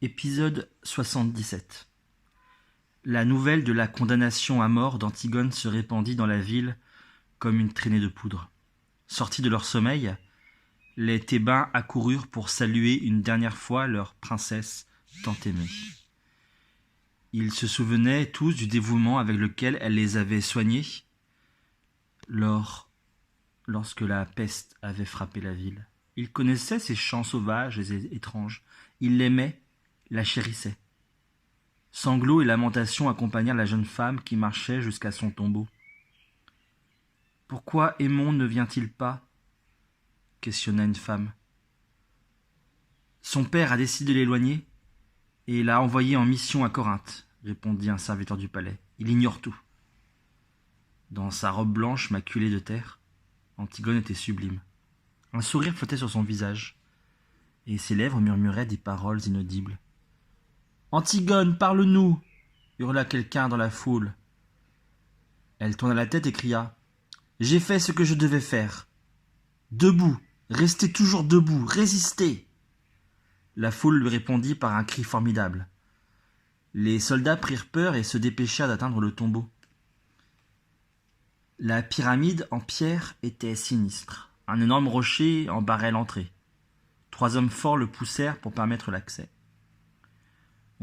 Épisode 77. La nouvelle de la condamnation à mort d'Antigone se répandit dans la ville comme une traînée de poudre. Sortis de leur sommeil, les Thébains accoururent pour saluer une dernière fois leur princesse tant aimée. Ils se souvenaient tous du dévouement avec lequel elle les avait soignés lorsque la peste avait frappé la ville. Ils connaissaient ces chants sauvages et étranges. Ils l'aimaient, la chérissaient. Sanglots et lamentations accompagnèrent la jeune femme qui marchait jusqu'à son tombeau. « Pourquoi Aymon ne vient-il pas ?» questionna une femme. « Son père a décidé de l'éloigner et l'a envoyé en mission à Corinthe, » répondit un serviteur du palais. « Il ignore tout. » Dans sa robe blanche maculée de terre, Antigone était sublime. Un sourire flottait sur son visage, et ses lèvres murmuraient des paroles inaudibles. « Antigone, parle-nous » hurla quelqu'un dans la foule. Elle tourna la tête et cria « J'ai fait ce que je devais faire. Debout, restez toujours debout, résistez !» La foule lui répondit par un cri formidable. Les soldats prirent peur et se dépêchèrent d'atteindre le tombeau. La pyramide en pierre était sinistre. Un énorme rocher en barrait l'entrée. 3 hommes forts le poussèrent pour permettre l'accès.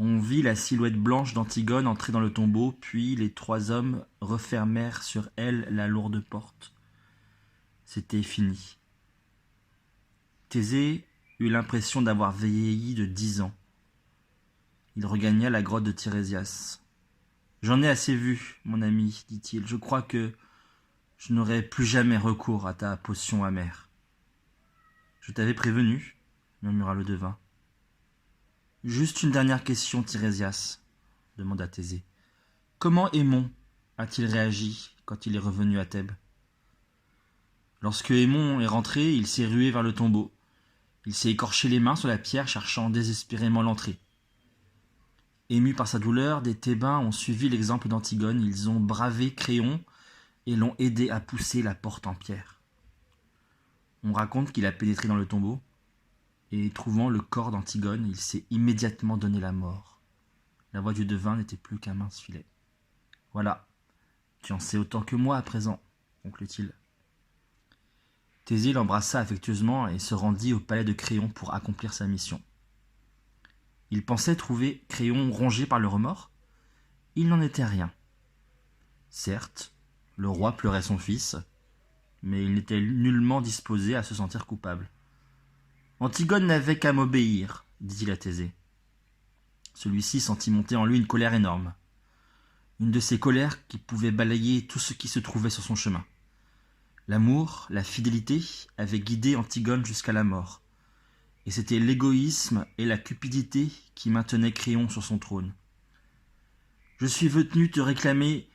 On vit la silhouette blanche d'Antigone entrer dans le tombeau, puis les 3 hommes refermèrent sur elle la lourde porte. C'était fini. Thésée eut l'impression d'avoir vieilli de 10 ans. Il regagna la grotte de Tirésias. « J'en ai assez vu, mon ami, dit-il. Je crois que je n'aurai plus jamais recours à ta potion amère. »« Je t'avais prévenu, » murmura le devin. « Juste une dernière question, Tirésias, » demanda Thésée. « Comment Aymon a-t-il réagi quand il est revenu à Thèbes ?»« Lorsque Aymon est rentré, il s'est rué vers le tombeau. Il s'est écorché les mains sur la pierre, cherchant désespérément l'entrée. Émus par sa douleur, des Thébains ont suivi l'exemple d'Antigone. Ils ont bravé Créon et l'ont aidé à pousser la porte en pierre. On raconte qu'il a pénétré dans le tombeau, et trouvant le corps d'Antigone, il s'est immédiatement donné la mort. La voix du devin n'était plus qu'un mince filet. « Voilà, tu en sais autant que moi à présent, » conclut-il. Thésée l'embrassa affectueusement et se rendit au palais de Créon pour accomplir sa mission. Il pensait trouver Créon rongé par le remords. Il n'en était rien. Certes, le roi pleurait son fils, mais il n'était nullement disposé à se sentir coupable. « Antigone n'avait qu'à m'obéir, » dit-il à Thésée. Celui-ci sentit monter en lui une colère énorme. Une de ces colères qui pouvaient balayer tout ce qui se trouvait sur son chemin. L'amour, la fidélité avaient guidé Antigone jusqu'à la mort. Et c'était l'égoïsme et la cupidité qui maintenaient Créon sur son trône. « Je suis venu te réclamer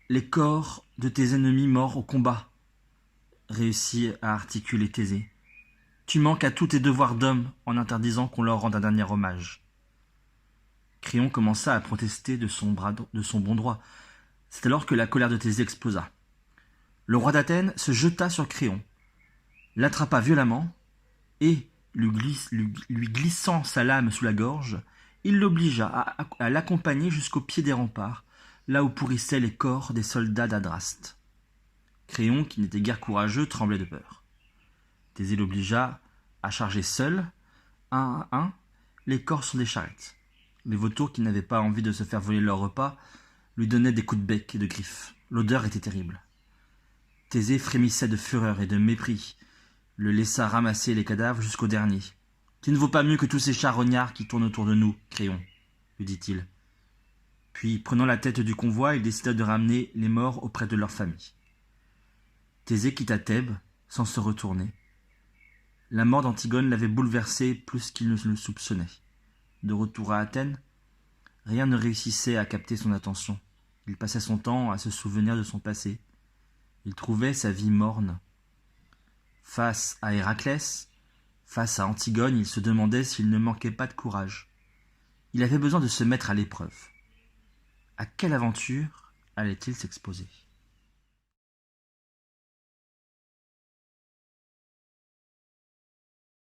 les corps de tes ennemis morts au combat, » réussit à articuler Thésée. « Tu manques à tous tes devoirs d'homme en interdisant qu'on leur rende un dernier hommage. » Créon commença à protester de son bon droit. C'est alors que la colère de Thésée explosa. Le roi d'Athènes se jeta sur Créon, l'attrapa violemment et, lui glissant sa lame sous la gorge, il l'obligea à l'accompagner jusqu'au pied des remparts, là où pourrissaient les corps des soldats d'Adraste. Créon, qui n'était guère courageux, tremblait de peur. Thésée l'obligea à charger seul, un à un, les corps sur des charrettes. Les vautours, qui n'avaient pas envie de se faire voler leur repas, lui donnaient des coups de bec et de griffes. L'odeur était terrible. Thésée frémissait de fureur et de mépris, le laissa ramasser les cadavres jusqu'au dernier. « Tu ne vaux pas mieux que tous ces charognards qui tournent autour de nous, Créon, » lui dit-il. Puis, prenant la tête du convoi, il décida de ramener les morts auprès de leur famille. Thésée quitta Thèbes sans se retourner. La mort d'Antigone l'avait bouleversé plus qu'il ne le soupçonnait. De retour à Athènes, rien ne réussissait à capter son attention. Il passait son temps à se souvenir de son passé. Il trouvait sa vie morne. Face à Héraclès, face à Antigone, il se demandait s'il ne manquait pas de courage. Il avait besoin de se mettre à l'épreuve. À quelle aventure allait-il s'exposer ?